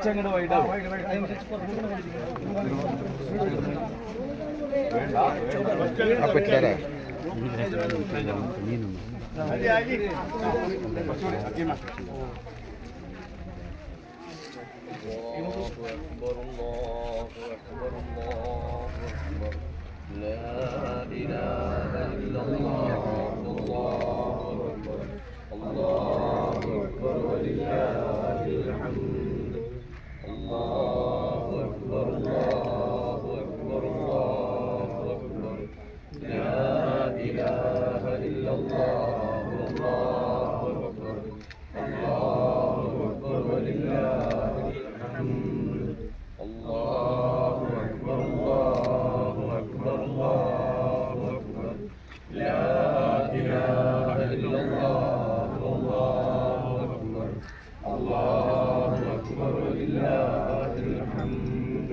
ചെങ്ങട് വൈഡാവും പറ്റില്ലേ الله أكبر الله أكبر الله أكبر لا إله إلا الله الله أكبر الله أكبر ولله الحمد الله أكبر الله أكبر الله أكبر لا إله إلا الله الله أكبر الله أكبر ولله الله أكبر الله أكبر الله أكبر لا إله إلا الله الله أكبر الله أكبر ولله الحمد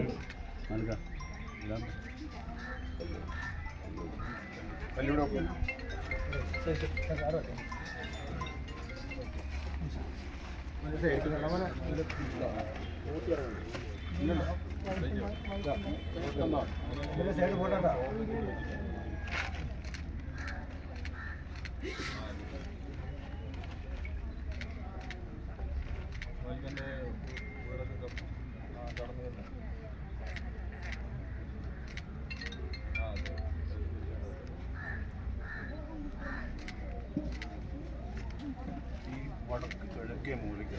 വടക്ക് കിഴക്കേ മൂലിക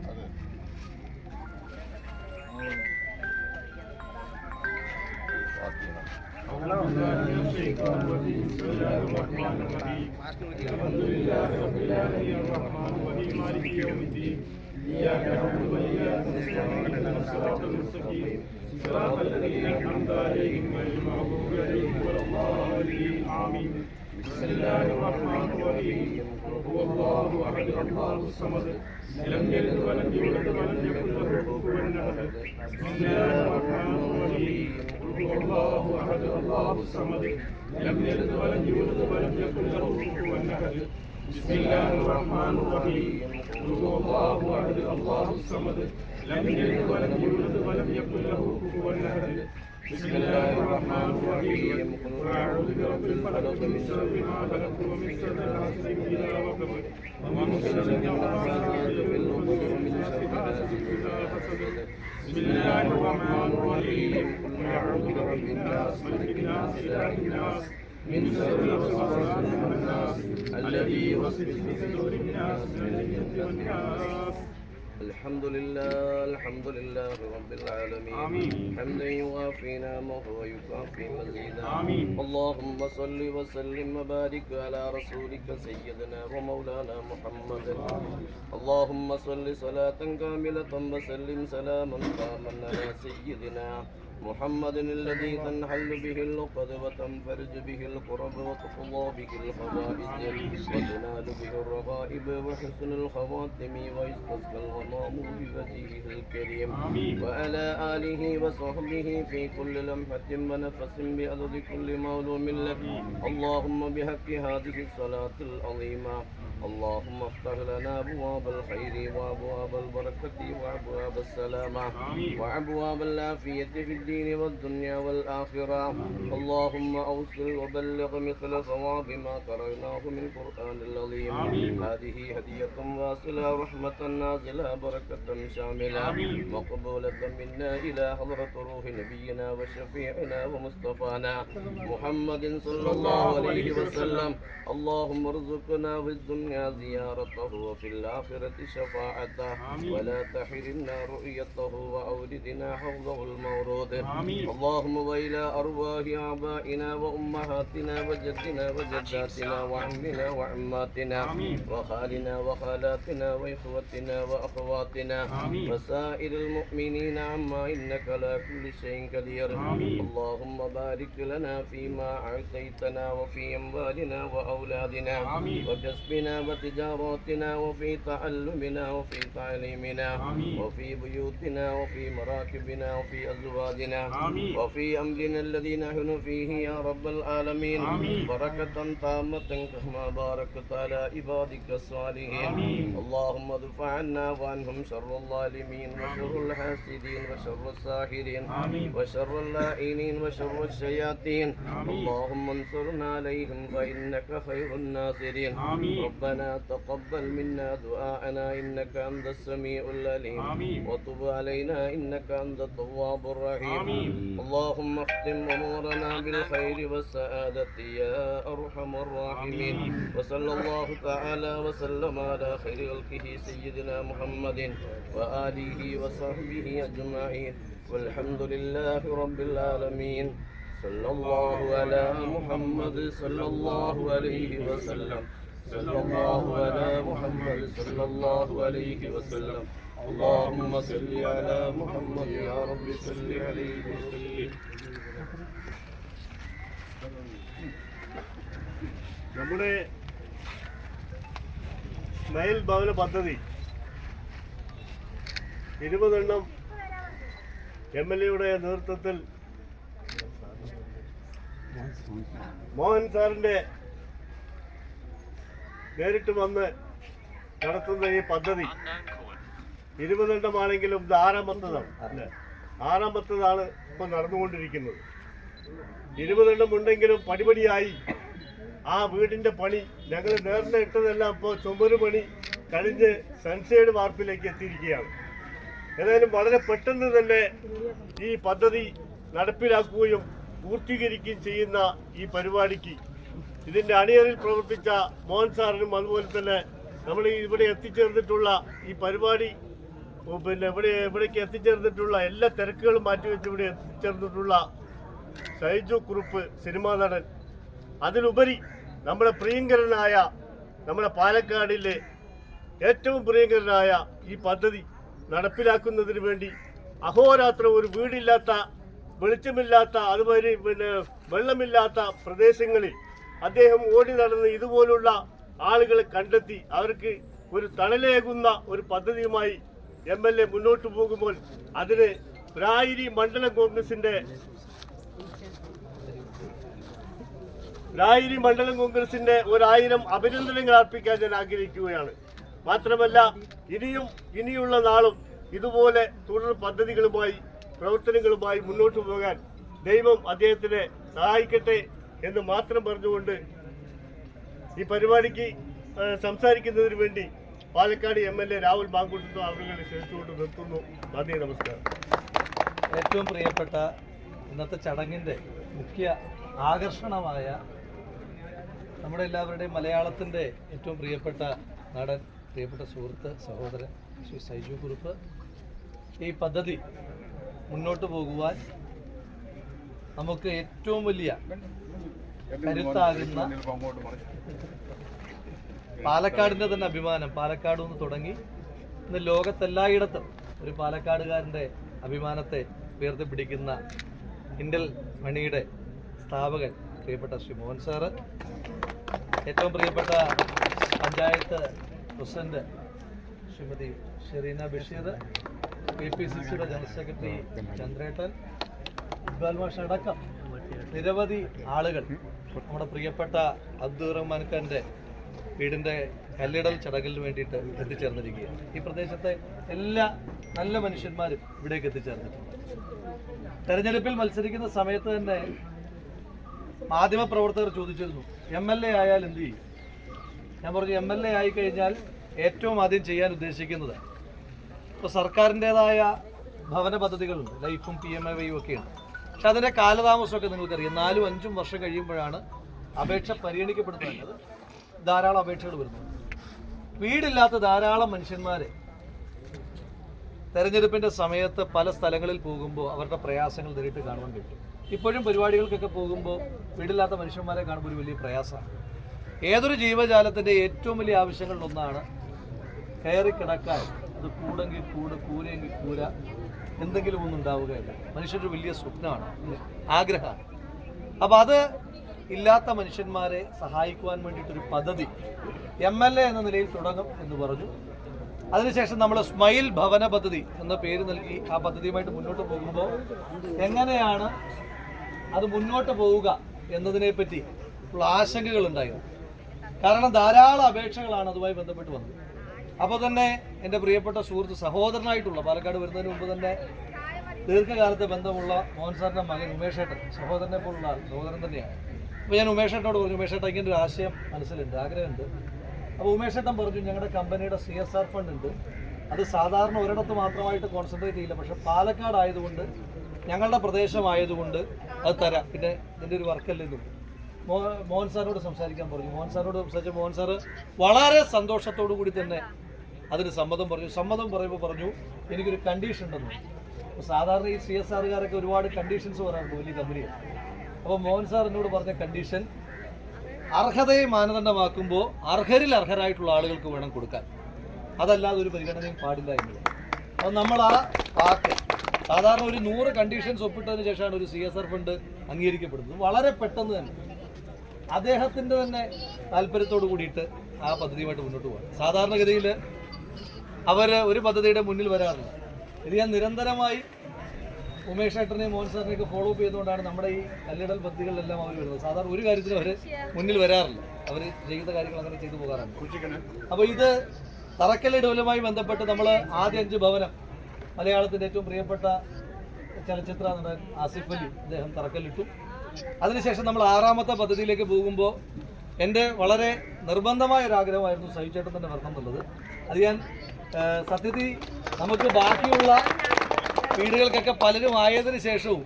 അതെ الحمد لله رب العالمين الرحمن الرحيم مالك يوم الدين إياك نعبد وإياك نستعين اهدنا الصراط المستقيم صراط الذين أنعمت عليهم غير المغضوب عليهم ولا الضالين آمين بسم الله الرحمن الرحيم هو الله أحد الله الصمد لم يلد ولم يولد ولم يكن له كفوا أحد بسم الله الرحمن الرحيم هو الله أحد الله الصمد لم يلد ولم يولد ولم يكن له كفوا أحد بسم الله الرحمن الرحيم هو الله أحد الله الصمد لم يلد ولم يولد ولم يكن له كفوا أحد بسم الله الرحمن الرحيم أعوذ برب الفلق من شر ما خلق ومن شر حاسد إذا وقب ومن شر النفاثات في العقد ومن شر حاسد إذا حسد بسم الله الرحمن الرحيم أعوذ برب الناس ملك الناس إله الناس من شر الوسواس الخناس الذي يوسوس في صدور الناس من الجن والناس. الحمد لله رب العالمين آمين. حمدا يوافي نعمه ويكافي مزيدا آمين. اللهم صل وسلم وبارك على رسولك سيدنا ومولانا محمد اللهم صل صلاة كاملة وسلم سلاما تاما على سيدنا محمد الذي تنحل به العقد وتنفرج به الكرب وتقضى به الحوائج وتنال به الرغائب وحسن الخواتم ويستسقى الغمام بوجهه الكريم وعلى آله وصحبه في كل لمحة ونفس بعدد كل معلوم لك اللهم بحق هذه الصلاة العظيمة اللهم افتح لنا أبواب الخير وأبواب البركة وأبواب السلامة وأبواب العافية في الدين والدنيا والآخرة اللهم أوصل وبلغ مثل ثواب ما قرأناه من القرآن العظيم هذه هدية واصلة رحمة نازلة بركة شاملة مقبولة منا إلى حضرة روح نبينا وشفيعنا ومصطفانا محمد صلى الله عليه وسلم اللهم ارزقنا في الدنيا زيارته وفي الآخرة شفاعته ولا تحرمنا رؤيته وأوردنا حوضه المورود اللهم وإلى أرواح آبائنا وأمهاتنا وجدنا وجداتنا وعمنا وعماتنا وخالنا وخالاتنا وإخوتنا وأخواتنا وسائر المؤمنين عما إنك على كل شيء قدير اللهم بارك لنا فيما أعطيتنا وفي أموالنا وأولادنا وكسبنا وتجاراتنا وفي تعلمنا وفي تعليمنا وفي بيوتنا وفي مراكبنا وفي أزواجنا وفي أمرنا الذي نحن فيه يا رب العالمين بركة تامة كما باركت على عبادك الصالحين اللهم ادفع عنا وعنهم شر الظالمين وشر الحاسدين وشر الساحرين وشر اللائنين وشر الشياطين اللهم انصرنا عليهم فإنك خير الناصرين ربنا تقبل منا دعاءنا إنك أنت السميع العليم وتب علينا إنك أنت التواب الرحيم اللهم اختم أمورنا بالخير والسعادة يا أرحم الراحمين وصلى الله تعالى وسلم على خير خلقه سيدنا محمد وآله وصحبه أجمعين والحمد لله رب العالمين صلى الله على محمد صلى الله عليه وسلم صلى الله على محمد صلى الله عليه وسلم اللهم صل على محمد يا رب صل عليه وسلم. നമ്മുടെ നയൽ ഭവന പദ്ധതി 20 എണ്ണം MLA നേതൃത്വത്തിൽ മോഹൻ സാറിന്റെ നേരിട്ട് വന്ന് നടത്തുന്ന ഈ പദ്ധതി 20 എണ്ണമാണെങ്കിലും ഇത് ആറാമത്തതാണ് ഇപ്പം നടന്നുകൊണ്ടിരിക്കുന്നത്. 20 എണ്ണം ഉണ്ടെങ്കിലും പടിപടിയായി ആ വീടിന്റെ പണി ഞങ്ങൾ നേരത്തെ ഇട്ടതെല്ലാം ഇപ്പോൾ ചുമര് പണി കഴിഞ്ഞ് സൺസൈഡ് വാർപ്പിലേക്ക് എത്തിയിരിക്കുകയാണ്. ഏതായാലും വളരെ പെട്ടെന്ന് തന്നെ ഈ പദ്ധതി നടപ്പിലാക്കുകയും പൂർത്തീകരിക്കുകയും ചെയ്യുന്ന ഈ പരിപാടിക്ക് ഇതിന്റെ അണിയറിൽ പ്രവർത്തിച്ച മോഹൻ സാറിനും അതുപോലെ തന്നെ നമ്മൾ ഇവിടെ എത്തിച്ചേർന്നിട്ടുള്ള ഈ പരിപാടി ഇവിടേക്ക് എത്തിച്ചേർന്നിട്ടുള്ള എല്ലാ തിരക്കുകളും മാറ്റിവെച്ച് ഇവിടെ എത്തിച്ചേർന്നിട്ടുള്ള സൈജു കുറുപ്പ് സിനിമാ നടൻ, അതിലുപരി നമ്മുടെ പ്രിയങ്കരനായ നമ്മുടെ പാലക്കാടിലെ ഏറ്റവും പ്രിയങ്കരനായ ഈ പദ്ധതി നടപ്പിലാക്കുന്നതിന് വേണ്ടി അഹോരാത്രം ഒരു വീടില്ലാത്ത, വെളിച്ചമില്ലാത്ത, അതുവരെ വെള്ളമില്ലാത്ത പ്രദേശങ്ങളിൽ അദ്ദേഹം ഓടി നടന്ന് ഇതുപോലുള്ള ആളുകളെ കണ്ടെത്തി അവർക്ക് ഒരു തണലേകുന്ന ഒരു പദ്ധതിയുമായി MLA മുന്നോട്ട് പോകുമ്പോൾ അതിന് രായിരി മണ്ഡലം കോൺഗ്രസിന്റെ രായിരി മണ്ഡലം കോൺഗ്രസിന്റെ 1000 അഭിനന്ദനങ്ങൾ അർപ്പിക്കാൻ ഞാൻ ആഗ്രഹിക്കുകയാണ്. മാത്രമല്ല ഇനിയുള്ള നാളും ഇതുപോലെ തുടർ പദ്ധതികളുമായി പ്രവർത്തനങ്ങളുമായി മുന്നോട്ട് പോകാൻ ദൈവം അദ്ദേഹത്തിനെ സഹായിക്കട്ടെ എന്ന് മാത്രം പറഞ്ഞുകൊണ്ട് ഈ പരിപാടിക്ക് സംസാരിക്കുന്നതിന് വേണ്ടി പാലക്കാട് MLA രാഹുൽ മാങ്കൂട്ടത്തിൽ അവരുടെ ക്ഷണിച്ചുകൊണ്ട് നിർത്തുന്നു. നന്ദി, നമസ്കാരം. ഏറ്റവും പ്രിയപ്പെട്ട ഇന്നത്തെ ചടങ്ങിൻ്റെ മുഖ്യ ആകർഷണമായ നമ്മുടെ എല്ലാവരുടെയും മലയാളത്തിൻ്റെ ഏറ്റവും പ്രിയപ്പെട്ട നടൻ, പ്രിയപ്പെട്ട സുഹൃത്ത്, സഹോദരൻ ശ്രീ സൈജു കുറുപ്പ് ഈ പദ്ധതി മുന്നോട്ട് പോകുവാൻ നമുക്ക് ഏറ്റവും വലിയ കരുത്താകുന്ന പാലക്കാടിൻ്റെ തന്നെ അഭിമാനം, പാലക്കാട് നിന്ന് തുടങ്ങി ഇന്ന് ലോകത്തെല്ലായിടത്തും ഒരു പാലക്കാടുകാരൻ്റെ അഭിമാനത്തെ ഉയർത്തിപ്പിടിക്കുന്ന ഇന്റൽ മണിയുടെ സ്ഥാപകൻ പ്രിയപ്പെട്ട ശ്രീ മോഹൻ സാറ്, ഏറ്റവും പ്രിയപ്പെട്ട പഞ്ചായത്ത് പ്രസിഡന്റ് ശ്രീമതി ഷെറീന ബഷീർ, KPCCയുടെ ജനറൽ സെക്രട്ടറി ചന്ദ്രേട്ടൻ, ഇക്ബാൽ മാഷ് അടക്കം നിരവധി ആളുകൾ നമ്മുടെ പ്രിയപ്പെട്ട അബ്ദുൾ റഹ്മാൻ ഖാന്റെ വീടിൻ്റെ കല്ലിടൽ ചടങ്ങിന് വേണ്ടിയിട്ട് എത്തിച്ചേർന്നിരിക്കുകയാണ്. ഈ പ്രദേശത്തെ എല്ലാ നല്ല മനുഷ്യന്മാരും ഇവിടേക്ക് എത്തിച്ചേർന്നിട്ടുണ്ട്. തെരഞ്ഞെടുപ്പിൽ മത്സരിക്കുന്ന സമയത്ത് തന്നെ മാധ്യമപ്രവർത്തകർ ചോദിച്ചിരുന്നു, MLA ആയാൽ എന്ത് ചെയ്യും? ഞാൻ പറഞ്ഞു, MLA ആയിക്കഴിഞ്ഞാൽ ഏറ്റവും ആദ്യം ചെയ്യാൻ ഉദ്ദേശിക്കുന്നത് ഇപ്പോൾ സർക്കാരിൻ്റെതായ ഭവന പദ്ധതികളുണ്ട്, ലൈഫും PMAYയും ഒക്കെയുണ്ട്. പക്ഷെ അതിൻ്റെ കാലതാമസമൊക്കെ നിങ്ങൾക്കറിയാം. 4-5 വർഷം കഴിയുമ്പോഴാണ് അപേക്ഷ പരിഗണിക്കപ്പെടുന്നത്. ധാരാളം അപേക്ഷകൾ വരുന്നു. വീടില്ലാത്ത ധാരാളം മനുഷ്യന്മാരെ തെരഞ്ഞെടുപ്പിൻ്റെ സമയത്ത് പല സ്ഥലങ്ങളിൽ പോകുമ്പോൾ അവരുടെ പ്രയാസങ്ങൾ നേരിട്ട് കാണുവാൻ പറ്റും. ഇപ്പോഴും പരിപാടികൾക്കൊക്കെ പോകുമ്പോൾ വീടില്ലാത്ത മനുഷ്യന്മാരെ കാണുമ്പോൾ ഒരു വലിയ പ്രയാസമാണ്. ഏതൊരു ജീവജാലത്തിൻ്റെ ഏറ്റവും വലിയ ആവശ്യങ്ങളിലൊന്നാണ് കയറി കിടക്കാൻ. അത് കൂടെങ്കിൽ കൂട്, കൂരെങ്കിൽ കൂര, എന്തെങ്കിലും ഒന്നും ഉണ്ടാവുകയില്ല. മനുഷ്യരുടെ വലിയ സ്വപ്നമാണ്, ആഗ്രഹമാണ്. അപ്പോൾ അത് ഇല്ലാത്ത മനുഷ്യന്മാരെ സഹായിക്കുവാൻ വേണ്ടിയിട്ടൊരു പദ്ധതി MLA എന്ന നിലയിൽ തുടങ്ങും എന്ന് പറഞ്ഞു. അതിനുശേഷം നമ്മൾ സ്മൈൽ ഭവന പദ്ധതി എന്ന പേര് നൽകി ആ പദ്ധതിയുമായിട്ട് മുന്നോട്ട് പോകുമ്പോൾ എങ്ങനെയാണ് അത് മുന്നോട്ട് പോവുക എന്നതിനെപ്പറ്റി ഉള്ള ആശങ്കകൾ ഉണ്ടായിരുന്നു. കാരണം ധാരാളം അപേക്ഷകളാണ് അതുമായി ബന്ധപ്പെട്ട് വന്നത്. അപ്പോൾ തന്നെ എൻ്റെ പ്രിയപ്പെട്ട സുഹൃത്ത് സഹോദരനായിട്ടുള്ള പാലക്കാട് വരുന്നതിന് മുമ്പ് തന്നെ ദീർഘകാലത്തെ ബന്ധമുള്ള മോഹൻ സാറിൻ്റെ മകൻ ഉമേഷേട്ടൻ, സഹോദരനെ പോലുള്ള സഹോദരൻ തന്നെയാണ്. അപ്പോൾ ഞാൻ ഉമേഷേട്ടനോട് പറഞ്ഞു, ഉമേഷേട്ടൻ ഇങ്ങനെ ഒരു ആശയം മനസ്സിലുണ്ട്, ആഗ്രഹമുണ്ട്. അപ്പോൾ ഉമേഷേട്ടൻ പറഞ്ഞു, ഞങ്ങളുടെ കമ്പനിയുടെ CSR ഫണ്ട് ഉണ്ട്, അത് സാധാരണ ഒരിടത്ത് മാത്രമായിട്ട് കോൺസെൻട്രേറ്റ് ചെയ്യില്ല, പക്ഷേ പാലക്കാട് ആയതുകൊണ്ട് ഞങ്ങളുടെ പ്രദേശമായതുകൊണ്ട് അത് തരാം, പിന്നെ ഇതിൻ്റെ ഒരു വർക്കല്ലേ ഇതും. മോഹൻ സാറിനോട് സംസാരിക്കാൻ പറഞ്ഞു. മോഹൻ സാറിനോട് സംസാരിച്ച മോഹൻ സാറ് വളരെ സന്തോഷത്തോടു കൂടി തന്നെ അതിന് സമ്മതം പറഞ്ഞു. സമ്മതം പറയുമ്പോൾ പറഞ്ഞു, എനിക്കൊരു കണ്ടീഷൻ ഉണ്ടെന്ന്. അപ്പോൾ സാധാരണ ഈ CSRകാരൊക്കെ ഒരുപാട് കണ്ടീഷൻസ് പറയാറുണ്ട് വലിയ കമ്പനികൾ. അപ്പോൾ മോഹൻ സാർ എന്നോട് പറഞ്ഞ കണ്ടീഷൻ, അർഹതയെ മാനദണ്ഡമാക്കുമ്പോൾ അർഹരിൽ അർഹരായിട്ടുള്ള ആളുകൾക്ക് വേണം കൊടുക്കാൻ, അതല്ലാതെ ഒരു പരിഗണനയും പാടില്ല എന്നുള്ളത്. അപ്പോൾ നമ്മൾ ആ വാക്ക് സാധാരണ ഒരു 100 കണ്ടീഷൻസ് ഒപ്പിട്ടതിന് ശേഷമാണ് ഒരു CSR ഫണ്ട് അംഗീകരിക്കപ്പെടുന്നത്. വളരെ പെട്ടെന്ന് തന്നെ അദ്ദേഹത്തിൻ്റെ തന്നെ താല്പര്യത്തോട് കൂടിയിട്ട് ആ പദ്ധതിയുമായിട്ട് മുന്നോട്ട് പോകാം. സാധാരണഗതിയിൽ അവർ ഒരു പദ്ധതിയുടെ മുന്നിൽ വരാറില്ല. ഇത് ഞാൻ നിരന്തരമായി ഉമേഷ് ഏട്ടനെയും മോഹൻ സാറിനെയൊക്കെ ഫോളോ അപ്പ് ചെയ്തുകൊണ്ടാണ് നമ്മുടെ ഈ കല്ലിടൽ പദ്ധതികളിലെല്ലാം അവർ വരുന്നത്. സാധാരണ ഒരു കാര്യത്തിനും അവർ മുന്നിൽ വരാറില്ല, അവർ ചെയ്യുന്ന കാര്യങ്ങൾ അങ്ങനെ ചെയ്തു പോകാറാണ്. അപ്പോൾ ഇത് തറക്കല്ലിടലുമായി ബന്ധപ്പെട്ട് നമ്മൾ ആദ്യ 5 ഭവനം മലയാളത്തിൻ്റെ ഏറ്റവും പ്രിയപ്പെട്ട ചലച്ചിത്ര നടൻ ആസിഫ് അലി അദ്ദേഹം തറക്കല്ലിട്ടു. അതിനുശേഷം നമ്മൾ 6ാമത്തെ പദ്ധതിയിലേക്ക് പോകുമ്പോൾ എൻ്റെ വളരെ നിർബന്ധമായ ഒരു ആഗ്രഹമായിരുന്നു സഹിച്ചേട്ടൻ തന്നെ വരണം എന്നുള്ളത്. അത് ഞാൻ സത്യത്തിൽ നമുക്ക് ബാക്കിയുള്ള വീടുകൾക്കൊക്കെ പലരും ആയതിനു ശേഷവും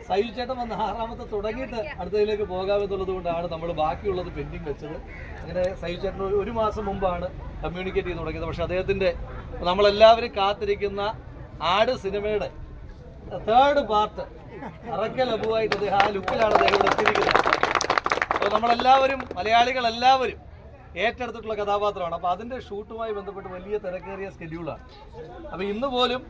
സഹിച്ചേട്ടൻ വന്ന് 6ാമത്തെ തുടങ്ങിയിട്ട് അടുത്തതിലേക്ക് പോകാമെന്നുള്ളത് കൊണ്ടാണ് നമ്മൾ ബാക്കിയുള്ളത് പെൻഡിങ് വെച്ചത്. അങ്ങനെ സഹിച്ചേട്ടൻ ഒരു മാസം മുമ്പാണ് കമ്മ്യൂണിക്കേറ്റ് ചെയ്ത് തുടങ്ങിയത്. പക്ഷേ അദ്ദേഹത്തിൻ്റെ നമ്മളെല്ലാവരും കാത്തിരിക്കുന്ന ആട് സിനിമയുടെ 3rd പാർട്ട് അറക്കൽ അബുവായിട്ട് അദ്ദേഹം ആ ലുക്കിലാണ് അദ്ദേഹം ഇവിടെ എത്തിയിരിക്കുന്നത്. അപ്പോൾ നമ്മളെല്ലാവരും മലയാളികളെല്ലാവരും ഏറ്റെടുത്തിട്ടുള്ള കഥാപാത്രമാണ്. അപ്പോൾ അതിൻ്റെ ഷൂട്ടുമായി ബന്ധപ്പെട്ട് വലിയ തിരക്കേറിയ സ്കെഡ്യൂളാണ്. അപ്പോൾ ഇന്ന് പോലും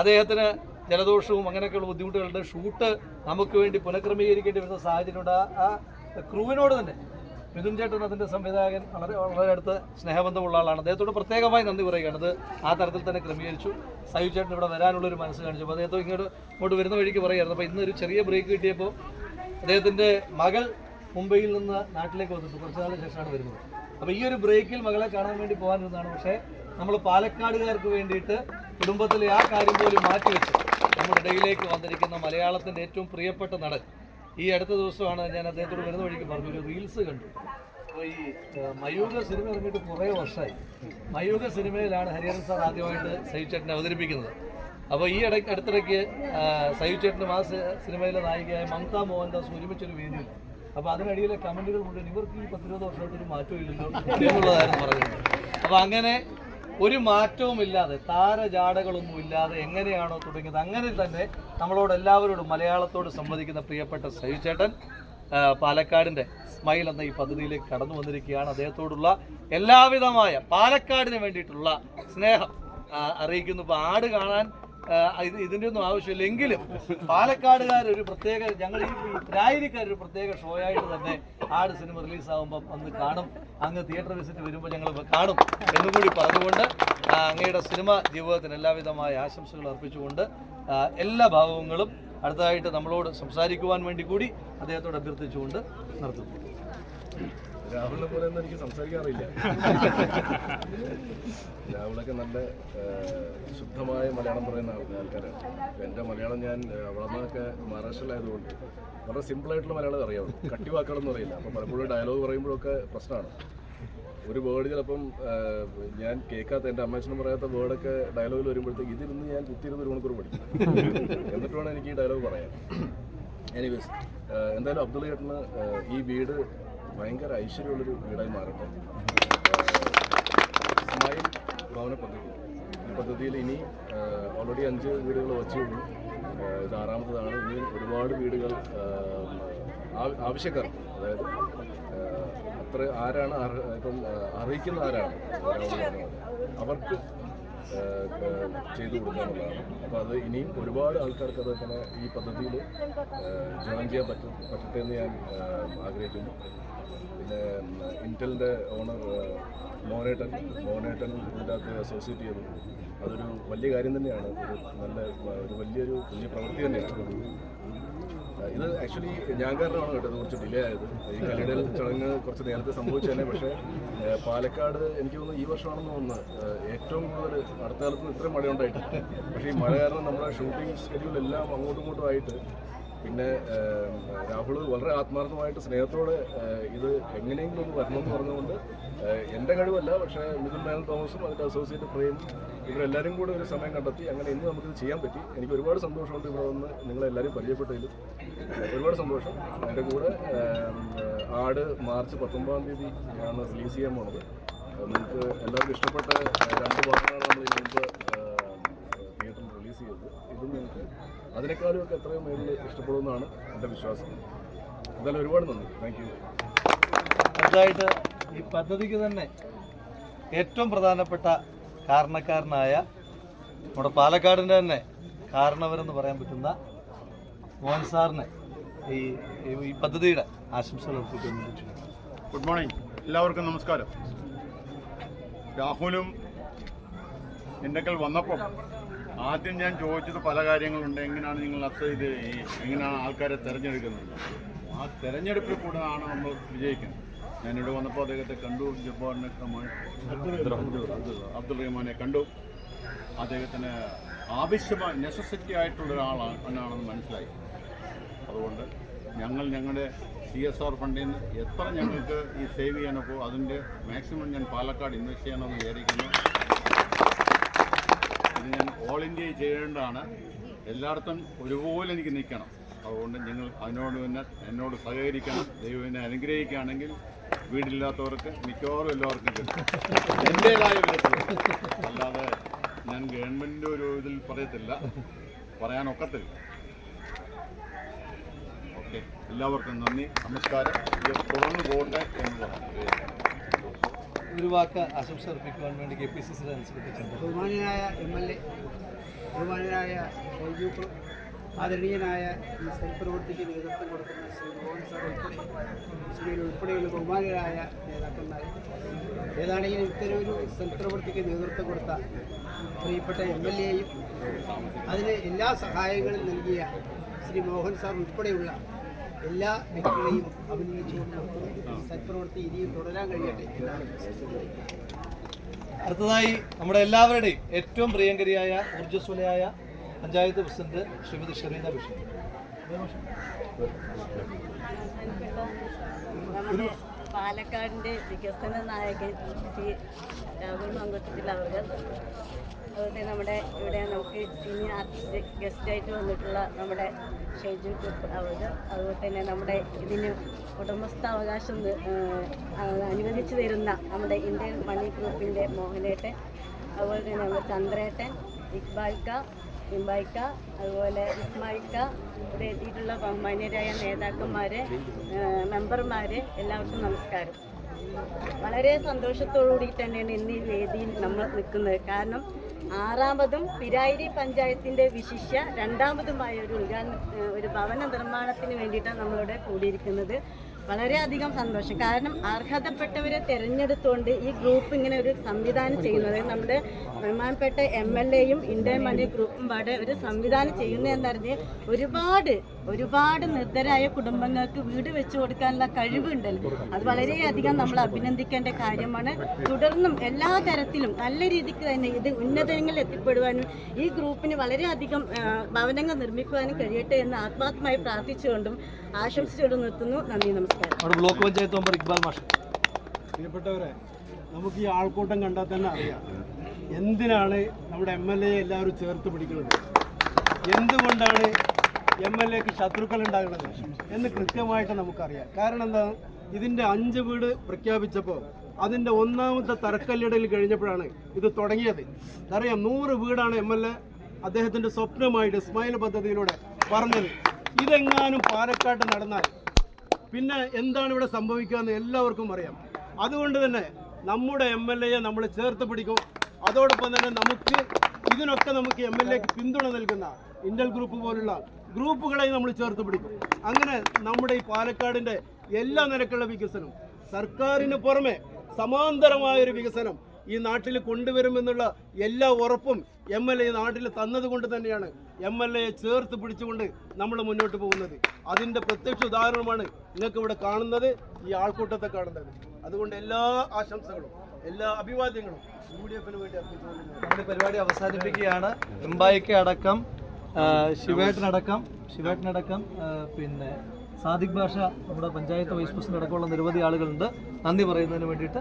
അദ്ദേഹത്തിന് ജലദോഷവും അങ്ങനെയൊക്കെയുള്ള ബുദ്ധിമുട്ടുകളുടെ ഷൂട്ട് നമുക്ക് വേണ്ടി പുനഃക്രമീകരിക്കേണ്ടി വരുന്ന സാഹചര്യമുണ്ട്. ആ ക്രൂവിനോട് തന്നെ മിഥുൻ ചേട്ടൻ അതിൻ്റെ സംവിധായകൻ വളരെ അടുത്ത് സ്നേഹബന്ധമുള്ള ആളാണ്. അദ്ദേഹത്തോട് പ്രത്യേകമായി നന്ദി പറയുകയാണ്. അത് ആ തരത്തിൽ തന്നെ ക്രമീകരിച്ചു. സൈജു ചേട്ടൻ ഇവിടെ വരാനുള്ളൊരു മനസ്സ് കാണിച്ചു. അപ്പോൾ അദ്ദേഹത്തോട് ഇങ്ങോട്ട് വരുന്ന വഴിക്ക് പറയുമായിരുന്നു. അപ്പോൾ ഇന്നൊരു ചെറിയ ബ്രേക്ക് കിട്ടിയപ്പോൾ അദ്ദേഹത്തിൻ്റെ മകൾ മുംബൈയിൽ നിന്ന് നാട്ടിലേക്ക് വന്നിട്ട് കുറച്ച് നാളിന് ശേഷമാണ് വരുന്നത്. അപ്പോൾ ഈ ഒരു ബ്രേക്കിൽ മകളെ കാണാൻ വേണ്ടി പോകാനിരുന്നതാണ്. പക്ഷേ നമ്മൾ പാലക്കാടുകാർക്ക് വേണ്ടിയിട്ട് കുടുംബത്തിലെ ആ കാര്യം പോലും മാറ്റിവെച്ച് നമ്മുടെ ഇടയിലേക്ക് വന്നിരിക്കുന്ന മലയാളത്തിൻ്റെ ഏറ്റവും പ്രിയപ്പെട്ട നടൻ, ഈ അടുത്ത ദിവസമാണ് ഞാൻ അദ്ദേഹത്തോട് വരുന്ന വഴിക്ക് പറഞ്ഞു, ഒരു റീൽസ് കണ്ടു. അപ്പോൾ ഈ മയൂഖ സിനിമ ഇറങ്ങിയിട്ട് കുറേ വർഷമായി. മയൂഖ സിനിമയിലാണ് ഹരിഹരൻ സാർ ആദ്യമായിട്ട് സൈജു ചേട്ടനെ അവതരിപ്പിക്കുന്നത്. അപ്പോൾ ഈ അടുത്തിടയ്ക്ക് സൈജു ചേട്ടനും ആ സിനിമയിലെ നായികയായ മമത മോഹൻദാസ് ഒരുമിച്ചൊരു വേദിയിൽ. അപ്പോൾ അതിനിടയിലെ കമൻറ്റുകൾ മുഴുവൻ ഇവർക്ക് ഈ 10-20 വർഷമായിട്ടൊരു മാറ്റവും ഇല്ലല്ലോ എന്നുള്ളതായിരുന്നു പറയുന്നത്. അപ്പോൾ അങ്ങനെ ഒരു മാറ്റവും ഇല്ലാതെ താരജാടകളൊന്നും ഇല്ലാതെ എങ്ങനെയാണോ തുടങ്ങിയത് അങ്ങനെ തന്നെ നമ്മളോട് എല്ലാവരോടും മലയാളത്തോട് സംവദിക്കുന്ന പ്രിയപ്പെട്ട സൈജു ചേട്ടൻ പാലക്കാടിൻ്റെ സ്മൈൽ എന്ന ഈ പദ്ധതിയിലേക്ക് കടന്നു വന്നിരിക്കുകയാണ്. അദ്ദേഹത്തോടുള്ള എല്ലാവിധമായ പാലക്കാടിന് വേണ്ടിയിട്ടുള്ള സ്നേഹം അറിയിക്കുന്നു. ഇപ്പോൾ ആട് കാണാൻ ഇതിൻ്റെ ഒന്നും ആവശ്യമില്ല, എങ്കിലും പാലക്കാടുകാരൊരു പ്രത്യേക, ഞങ്ങൾ ഈ രായിരിക്കാരൊരു പ്രത്യേക ഷോ ആയിട്ട് തന്നെ ആട് സിനിമ റിലീസാകുമ്പം അന്ന് കാണും, അങ്ങ് തിയേറ്റർ വിസിറ്റ് വരുമ്പോൾ ഞങ്ങൾ കാണും എന്നുകൂടി പറഞ്ഞുകൊണ്ട് അങ്ങയുടെ സിനിമ ജീവിതത്തിന് എല്ലാവിധമായ ആശംസകൾ അർപ്പിച്ചുകൊണ്ട് എല്ലാ ഭാവങ്ങളും അടുത്തതായിട്ട് നമ്മളോട് സംസാരിക്കുവാൻ വേണ്ടി കൂടി അദ്ദേഹത്തോട് അഭ്യർത്ഥിച്ചുകൊണ്ട് നിർത്തുന്നു. രാഹുലിനെ പോലെ ഒന്നും എനിക്ക് സംസാരിക്കാറില്ല. രാഹുലൊക്കെ നല്ല ശുദ്ധമായ മലയാളം പറയുന്ന ആൾക്കാരാണ്. എൻ്റെ മലയാളം ഞാൻ വളർന്നതൊക്കെ മഹാരാഷ്ട്രയിലായതുകൊണ്ട് വളരെ സിമ്പിളായിട്ടുള്ള മലയാളം അറിയാവും, കട്ടി വാക്കുകളൊന്നും അറിയില്ല. അപ്പോൾ പലപ്പോഴും ഡയലോഗ് പറയുമ്പോഴൊക്കെ പ്രശ്നമാണ്. ഒരു വേർഡ് ചിലപ്പം ഞാൻ കേൾക്കാത്ത, എൻ്റെ അമ്മച്ചനും പറയാത്ത വേർഡൊക്കെ ഡയലോഗിൽ വരുമ്പോഴത്തേക്ക് ഇതിരുന്ന് ഞാൻ 120 മണിക്കൂർ പഠിക്കും, എന്നിട്ട് വേണം എനിക്ക് ഈ ഡയലോഗ് പറയാൻ. എനിവേസ്, എന്തായാലും അബ്ദുൾ ചേട്ടന് ഈ വീട് ഭയങ്കര ഐശ്വര്യമുള്ളൊരു വീടായി മാറട്ടെ. സ്മൈൽ ഭവന പദ്ധതി, ഈ പദ്ധതിയിൽ ഇനി ഓൾറെഡി 5 വീടുകൾ വച്ചു കഴിഞ്ഞു. ഇത് 6ാമത്തതാണ്. ഇനി ഒരുപാട് വീടുകൾ ആവശ്യക്കാർ, അതായത് അത്ര ആരാണ് ഇപ്പം അറിയിക്കുന്ന ആരാണ് അവർക്ക് ചെയ്തു കൊടുക്കുക എന്നുള്ളതാണ്. അപ്പോൾ അത് ഇനിയും ഒരുപാട് ആൾക്കാർക്ക് അത് അങ്ങനെ ഈ പദ്ധതിയിൽ ജോയിൻ ചെയ്യാൻ പറ്റട്ടെ എന്ന് ഞാൻ ആഗ്രഹിക്കുന്നു. പിന്നെ ഇൻറ്റലിൻ്റെ ഓണർ മോനേട്ടൻ ഇതിൻ്റെ അകത്ത് അസോസിയേറ്റ് ചെയ്തു. അതൊരു വലിയ കാര്യം തന്നെയാണ്. ഒരു വലിയൊരു പ്രവൃത്തി തന്നെയാണ്. ഇത് ആക്ച്വലി ഞാൻ കാരണമാണ് കേട്ടോ ഇത് കുറച്ച് ഡിലേ ആയത്. ഈ കല്ലിടൽ ചടങ്ങ് കുറച്ച് നേരത്തെ സംഭവിച്ചു തന്നെ. പക്ഷേ പാലക്കാട് എനിക്ക് തോന്നുന്നു ഈ വർഷമാണെന്ന് തോന്നുന്നു ഏറ്റവും കൂടുതൽ അടുത്ത കാലത്ത് ഇത്രയും മഴ ഉണ്ടായിട്ടില്ല. പക്ഷേ ഈ മഴ കാരണം നമ്മുടെ ഷൂട്ടിംഗ് ഷെഡ്യൂളെല്ലാം അങ്ങോട്ടും ഇങ്ങോട്ടും ആയിട്ട് പിന്നെ രാഹുൽ വളരെ ആത്മാർത്ഥമായിട്ട് സ്നേഹത്തോടെ ഇത് എങ്ങനെയെങ്കിലും ഒന്ന് വരണമെന്ന് പറഞ്ഞുകൊണ്ട് എൻ്റെ കഴിവല്ല, പക്ഷേ മിഥുൻ മേനോൻ തോമസും അതിൻ്റെ അസോസിയേറ്റ് പ്രേം ഇവരെല്ലാവരും കൂടെ ഒരു സമയം കണ്ടെത്തി അങ്ങനെ ഇന്ന് നമുക്കിത് ചെയ്യാൻ പറ്റി. എനിക്ക് ഒരുപാട് സന്തോഷമുണ്ട് ഇവിടെ വന്ന് നിങ്ങളെല്ലാവരും പരിചയപ്പെട്ടതിലും ഒരുപാട് സന്തോഷം. അതിൻ്റെ കൂടെ ആട് മാർച്ച് 19-ാം തീയതി ആണ് റിലീസ് ചെയ്യാൻ പോകുന്നത്. നിങ്ങൾക്ക് എല്ലാവർക്കും ഇഷ്ടപ്പെട്ട 2 ഭാഗങ്ങളാണ് നമ്മൾ ഇതിന് മുമ്പ് തിയേറ്ററിൽ റിലീസ് ചെയ്തത്. ഇതും നിങ്ങൾക്ക് അതിനേക്കാളും ഒക്കെ എത്രയും മേളിൽ ഇഷ്ടപ്പെടുമെന്നാണ് എൻ്റെ വിശ്വാസം. എന്തായാലും ഒരുപാട് നന്ദി. Thank you. അടുത്തതായിട്ട് ഈ പദ്ധതിക്ക് തന്നെ ഏറ്റവും പ്രധാനപ്പെട്ട കാരണക്കാരനായ നമ്മുടെ പാലക്കാടിൻ്റെ തന്നെ കാരണവരെന്ന് പറയാൻ പറ്റുന്ന മോഹൻ സാറിനെ ഈ പദ്ധതിയുടെ ആശംസകൾ അർപ്പിക്കുന്നു. ഗുഡ് മോർണിംഗ്, എല്ലാവർക്കും നമസ്കാരം. രാഹുലും എൻ്റെ വന്നപ്പോൾ ആദ്യം ഞാൻ ചോദിച്ചത് പല കാര്യങ്ങളുണ്ട്. എങ്ങനെയാണ് നിങ്ങൾ ഇത് എങ്ങനെയാണ് ആൾക്കാരെ തിരഞ്ഞെടുക്കുന്നത്? ആ തിരഞ്ഞെടുപ്പിൽ കൂടെ ആണ് നമ്മൾ വിജയിക്കുന്നത്. ഞാനിവിടെ വന്നപ്പോൾ അദ്ദേഹത്തെ കണ്ടു, ജബ്ബാറിനെ അബ്ദുൾ റഹ്മാനെ കണ്ടു. അദ്ദേഹത്തിന് ആവശ്യമായി നെസസിറ്റി ആയിട്ടുള്ള ഒരാളാണ് എന്നാണെന്ന് മനസ്സിലായി. അതുകൊണ്ട് ഞങ്ങളുടെ CSR ഫണ്ടിൽ നിന്ന് എത്ര ഞങ്ങൾക്ക് ഈ സേവ് ചെയ്യാനൊക്കെ അതിൻ്റെ മാക്സിമം ഞാൻ പാലക്കാട് ഇൻവെസ്റ്റ് ചെയ്യണമെന്ന് വിചാരിക്കുന്നു. ഇത് ഞാൻ ഓൾ ഇന്ത്യ ചെയ്യേണ്ടതാണ്. എല്ലായിടത്തും ഒരുപോലെ എനിക്ക് നിൽക്കണം. അതുകൊണ്ട് നിങ്ങൾ അതിനോട് തന്നെ എന്നോട് സഹകരിക്കണം. ദൈവം എന്നെ അനുഗ്രഹിക്കുകയാണെങ്കിൽ വീടില്ലാത്തവർക്ക് മിക്കവാറും എല്ലാവർക്കും കിട്ടും എൻ്റേതായ വിധത്തിൽ. അല്ലാതെ ഞാൻ ഗവൺമെൻറ്റിൻ്റെ ഒരു ഇതിൽ പറയത്തില്ല, പറയാനൊക്കത്തില്ല. ഓക്കെ, എല്ലാവർക്കും നന്ദി, നമസ്കാരം. ഇത് തുടർന്ന് പോകട്ടെ എന്ന് പറഞ്ഞു. ഒരു വാക്ക് ആശംസ അർപ്പിക്കുവാൻ വേണ്ടി KPCC ബഹുമാനായ MLA, ബഹുമാനായ ഷൈജു, ആദരണീയനായ ഈ സൽപ്രവൃത്തിക്ക് നേതൃത്വം കൊടുക്കുന്ന ശ്രീ മോഹൻ സാർ ഉൾപ്പെടെയുള്ള ബഹുമാനരായ നേതാക്കന്മാർ, ഏതാണെങ്കിലും ഇത്തരം ഒരു സൽപ്രവൃത്തിക്ക് നേതൃത്വം കൊടുത്ത പ്രിയപ്പെട്ട MLA-യും അതിന് എല്ലാ സഹായങ്ങളും നൽകിയ ശ്രീ മോഹൻ സാർ ഉൾപ്പെടെയുള്ള എല്ലാ വ്യക്തികളെയും അഭിനന്ദിച്ചുകൊണ്ട് സൽപ്രവൃത്തി ഇനിയും തുടരാൻ കഴിയട്ടെ. അടുത്തതായി നമ്മുടെ എല്ലാവരുടെയും ഏറ്റവും പ്രിയങ്കരിയായ ഊർജ്ജസ്വലയായ പഞ്ചായത്ത് പ്രസിഡന്റ് ശ്രീമതി ഷെറീന ബഷീർ. നമ്മുടെ പാലക്കാടിൻ്റെ വികസന നായകൻ ശ്രീ രാഹുൽ മങ്കുട്ടത്തിൽ അവർ, അതുപോലെ നമ്മുടെ ഇവിടെ നമുക്ക് സീനിയർ ആർട്ടിസ്റ്റ് ഗസ്റ്റായിട്ട് വന്നിട്ടുള്ള നമ്മുടെ ഷൈജു അവർ, അതുപോലെ തന്നെ നമ്മുടെ ഇതിന് ഉടമസ്ഥാവകാശം അനുവദിച്ചു തരുന്ന നമ്മുടെ ഇന്ത്യൻ മണി ഗ്രൂപ്പിൻ്റെ മോഹനേട്ടൻ, അതുപോലെ തന്നെ നമ്മുടെ ചന്ദ്രേട്ടൻ, ഇംബായിക്ക, അതുപോലെ ഇസ്മായിക്ക, ഇവിടെ എത്തിയിട്ടുള്ള ബഹുമാന്യരായ നേതാക്കന്മാരെ, മെമ്പർമാരെ, എല്ലാവർക്കും നമസ്കാരം. വളരെ സന്തോഷത്തോടു കൂടി തന്നെയാണ് ഇന്ന് ഈ വേദിയിൽ നമ്മൾ നിൽക്കുന്നത്. കാരണം 6ാമതും പിരായിരി പഞ്ചായത്തിൻ്റെ വിശിഷ്യ 2ാമതുമായ ഒരു ഭവന നിർമ്മാണത്തിന് വേണ്ടിയിട്ടാണ് നമ്മളിവിടെ കൂടിയിരിക്കുന്നത്. വളരെയധികം സന്തോഷം. കാരണം അർഹതപ്പെട്ടവരെ തിരഞ്ഞെടുത്തുകൊണ്ട് ഈ ഗ്രൂപ്പ് ഇങ്ങനെ ഒരു സംവിധാനം ചെയ്യുന്നത്, നമ്മുടെ ബഹുമാനപ്പെട്ട MLA-യും ഇന്ത്യൻ മണി ഗ്രൂപ്പും പാടെ ഒരു സംവിധാനം ചെയ്യുന്നതെന്നറിഞ്ഞ് ഒരുപാട് നിർദ്ധരായ കുടുംബങ്ങൾക്ക് വീട് വെച്ചു കൊടുക്കാനുള്ള കഴിവുണ്ടല്ലോ. അത് വളരെയധികം നമ്മൾ അഭിനന്ദിക്കേണ്ട കാര്യമാണ്. തുടർന്നും എല്ലാ തരത്തിലും നല്ല രീതിക്ക് തന്നെ ഇത് ഉന്നതങ്ങളിൽ എത്തിപ്പെടുവാനും ഈ ഗ്രൂപ്പിന് വളരെയധികം ഭവനങ്ങൾ നിർമ്മിക്കുവാനും കഴിയട്ടെ എന്ന് ആത്മാർത്ഥമായി പ്രാർത്ഥിച്ചുകൊണ്ടും ആശംസിച്ചുകൊണ്ട് നിർത്തുന്നു. നന്ദി, നമസ്കാരം. ബ്ലോക്ക് പഞ്ചായത്ത് മെമ്പർ ഇക്ബാൽ മാഷ്. പ്രിയപ്പെട്ടവരെ, നമുക്ക് ഈ ആൾക്കൂട്ടം കണ്ടാൽ തന്നെ അറിയാം എന്തിനാണ് നമ്മുടെ MLA എല്ലാവരും ചേർത്ത് പിടിക്കുന്നത്, എന്തുകൊണ്ടാണ് MLA-ക്ക് ശത്രുക്കൾ ഉണ്ടാകുന്നത് എന്ന് കൃത്യമായിട്ട് നമുക്കറിയാം. കാരണം എന്താ, ഇതിൻ്റെ 5 വീട് പ്രഖ്യാപിച്ചപ്പോൾ അതിൻ്റെ 1ാമത്തെ തറക്കല്ലിടൽ കഴിഞ്ഞപ്പോഴാണ് ഇത് തുടങ്ങിയത്. അറിയാം, 100 വീടാണ് MLA അദ്ദേഹത്തിൻ്റെ സ്വപ്നമായിട്ട് സ്മൈൽ പദ്ധതിയിലൂടെ പറഞ്ഞത്. ഇതെങ്ങാനും പാലക്കാട്ട് നടന്നാൽ പിന്നെ എന്താണ് ഇവിടെ സംഭവിക്കുക എന്ന് എല്ലാവർക്കും അറിയാം. അതുകൊണ്ട് തന്നെ നമ്മുടെ MLA-യെ നമ്മൾ ചേർത്ത് പിടിക്കും. അതോടൊപ്പം തന്നെ നമുക്ക് ഇതിനൊക്കെ നമുക്ക് MLAക്ക് പിന്തുണ നൽകുന്ന ഇന്റൽ ഗ്രൂപ്പ് പോലുള്ള ഗ്രൂപ്പുകളെ നമ്മൾ ചേർത്ത് പിടിക്കും. അങ്ങനെ നമ്മുടെ ഈ പാലക്കാടിൻ്റെ എല്ലാ നിലക്കുള്ള വികസനം സർക്കാരിന് പുറമെ സമാന്തരമായൊരു വികസനം ഈ നാട്ടിൽ കൊണ്ടുവരുമെന്നുള്ള എല്ലാ ഉറപ്പും MLA നാട്ടിൽ തന്നതുകൊണ്ട് തന്നെയാണ് MLAയെ ചേർത്ത് പിടിച്ചുകൊണ്ട് നമ്മൾ മുന്നോട്ട് പോകുന്നത്. അതിൻ്റെ പ്രത്യക്ഷ ഉദാഹരണമാണ് നിങ്ങൾക്ക് ഇവിടെ കാണുന്നത്, ഈ ആൾക്കൂട്ടത്തെ കാണുന്നത്. അതുകൊണ്ട് എല്ലാ ആശംസകളും എല്ലാ അഭിവാദ്യങ്ങളും UDF-ന് വേണ്ടി അർപ്പിച്ചുകൊണ്ട് നമ്മുടെ പരിപാടി അവസാനിപ്പിക്കുകയാണ്. എംബായിക്ക് അടക്കം ശിവേട്ടനടക്കം പിന്നെ സാദിഖ് ഭാഷ, നമ്മുടെ പഞ്ചായത്ത് വൈസ് പ്രസിഡന്റ് അടക്കമുള്ള നിരവധി ആളുകളുണ്ട്. നന്ദി പറയുന്നതിന് വേണ്ടിയിട്ട്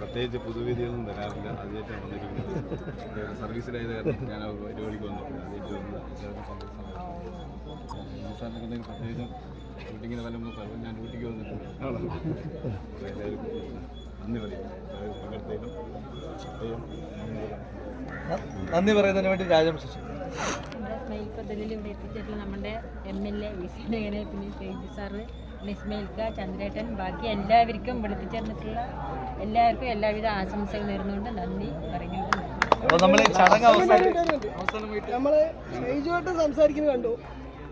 പ്രത്യേകിച്ച് പൊതുവേദിയൊന്നും തരാറില്ല. ആദ്യമായിട്ടാണ് വന്നിരിക്കുന്നത്. സർവീസിലായത് കാരണം ഞാൻ പരിപാടിക്ക് വന്നിട്ടുണ്ട്. ആദ്യമായിട്ട് വന്ന് പ്രത്യേകിച്ച് ഷൂട്ടിങ്ങിന് വരുമ്പോൾ ഞാൻ ഡ്യൂട്ടിക്ക് വന്നിട്ടുണ്ട്. എല്ലാവരും നന്ദി പറയും പങ്കെടുത്തതിനും. നന്ദി പറയുന്നതിന് വേണ്ടി രാജംശേഷി. സ്മൈൽ പദ്ധതിയിൽ ഇവിടെ എത്തിച്ചിട്ടുള്ള നമ്മുടെ MLA വിസിനഗനെ, പിന്നെ ഷെയ്ജ് സാറ്, ഇസ്മയിൽക്ക, ചന്ദ്രേട്ടൻ, ബാക്കി എല്ലാവർക്കും ഇവിടെ എത്തിച്ചേർന്നിട്ടുള്ള എല്ലാവർക്കും എല്ലാവിധ ആശംസകൾ നേർന്നുകൊണ്ട് നന്ദി പറയുന്നുണ്ട്. അപ്പോൾ നമ്മൾ ഈ ചടങ്ങ് നമ്മൾ ഷെയ്ജുവായിട്ട് സംസാരിക്കുന്നത് കണ്ടു,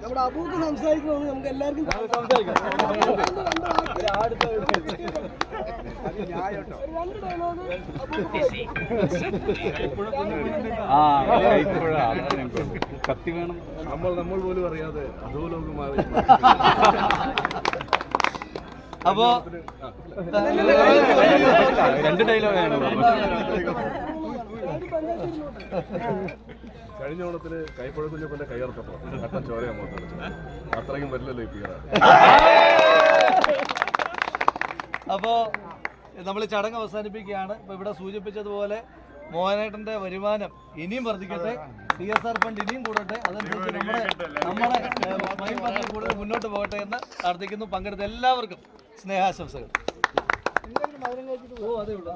നമ്മുടെ അബൂക്ക് സംസാരിക്കണമെന്ന് നമുക്ക് എല്ലാവർക്കും കത്തി വേണം. നമ്മൾ പോലും അറിയാതെ അധോലോകമായി. അപ്പോ രണ്ട് ഡയലോഗാണ്. കഴിഞ്ഞ ഓണത്തിന് കൈപ്പുഴ കുഞ്ഞപ്പന്റെ കൈയർത്തപ്പോ കട്ടൻ ചോരയാ മൊത്തം. അത്രയും വരില്ലല്ലോ ഈ പീറ. അപ്പോൾ നമ്മൾ ചടങ്ങ് അവസാനിപ്പിക്കുകയാണ്. ഇപ്പോൾ ഇവിടെ സൂചിപ്പിച്ചതുപോലെ മോഹനേട്ടൻ്റെ വരുമാനം ഇനിയും വർദ്ധിക്കട്ടെ, CSR ഫണ്ട് ഇനിയും കൂടട്ടെ, അതനുസരിച്ച് നമ്മുടെ സ്മൈൽ പദ്ധതി കൂടുതൽ മുന്നോട്ട് പോകട്ടെ എന്ന് പ്രാർത്ഥിക്കുന്നു. പങ്കെടുത്ത എല്ലാവർക്കും സ്നേഹാശംസകൾ. ഓ അതേ ഉള്ളൂ.